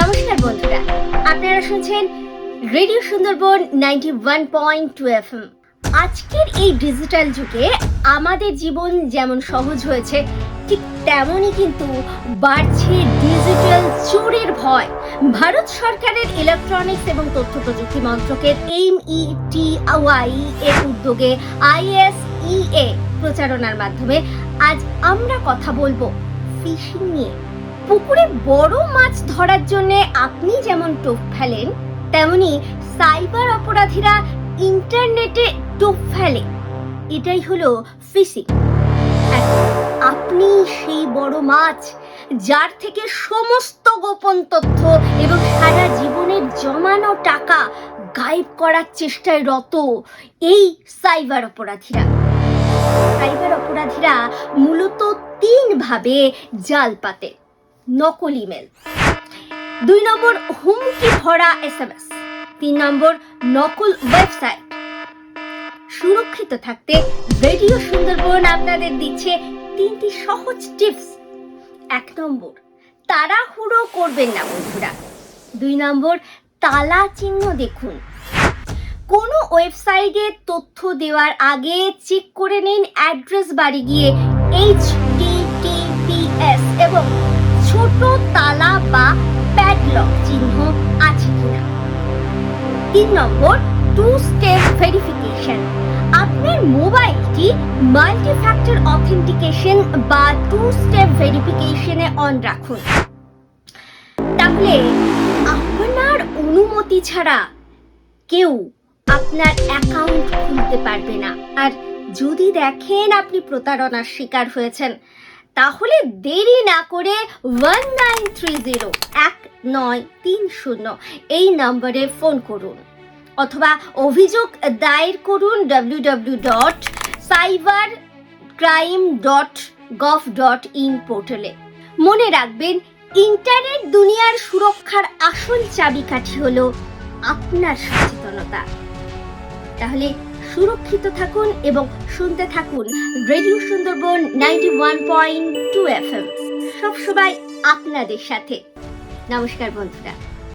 নমস্কার বন্ধুরা, আপনারা শুনছেন রেডিও সুন্দরবন 91.2 FM। আজকের এই ডিজিটাল যুগে আমাদের জীবন যেমন সহজ হয়েছে, ঠিক তেমনই কিন্তু বাড়ছে ডিজিটাল চোরের ভয়। ভারত সরকারের ইলেকট্রনিক্স এবং তথ্য প্রযুক্তি মন্ত্রকের METY এর উদ্যোগে ISEA প্রচারণার মাধ্যমে আজ আমরা কথা বলবো ফিশিং নিয়ে। পুকুরে বড় মাছ ধরার জন্য আপনি যেমন টোপ ফেলেন, তেমনি সাইবার অপরাধীরা ইন্টারনেটে টোপ ফেলে। এটাই হলো ফিশিং। আপনি সেই বড় মাছ যার থেকে সমস্ত গোপন তথ্য এবং সারা জীবনের জমানো টাকা গায়েব করার চেষ্টায় রত এই সাইবার অপরাধীরা। সাইবার অপরাধীরা মূলত 3 ভাবে জাল পাতে। নকল ইমেল, 2 নম্বর হুমকি ভরা SMS, 3 নম্বর নকল ওয়েবসাইট। সুরক্ষিত থাকতে রেডিও সুন্দরবন আপনাদের দিচ্ছে 3টি সহজ টিপস। 1 নম্বর, তাড়াহুড়ো করবেন না বন্ধুরা। 2 নম্বর, তালা চিহ্ন দেখুন। কোনো ওয়েবসাইটে তথ্য দেওয়ার আগে চেক করে নিন অ্যাড্রেস বারে গিয়ে HTTPS এবং ছোট তালা বা প্যাডলক চিহ্ন আছে কিনা। 3 নম্বর, 2 স্টেপ ভেরিফিকেশন। আপনার মোবাইলটি মাল্টি ফ্যাক্টর অথেন্টিকেশন বা 2 স্টেপ ভেরিফিকেশনে অন রাখুন। তাহলে আপনার অনুমতি ছাড়া কেউ আপনার অ্যাকাউন্ট খুলতে পারবে না। আর যদি দেখেন আপনি প্রতারণার শিকার হয়েছেন, তাহলে দেরি না করে 1930 এই নম্বরে ফোন করুন অথবা অভিযোগ দায়ের করুন www.cybercrime.gov.in পোর্টালে। মনে রাখবেন, ইন্টারনেট দুনিয়ার সুরক্ষার আসল চাবিকাঠি হলো আপনার সচেতনতা। তাহলে সুরক্ষিত থাকুন এবং শুনতে থাকুন রেডিও সুন্দরবন 91.2 FM। সবসময় আপনাদের সাথে। নমস্কার বন্ধুরা।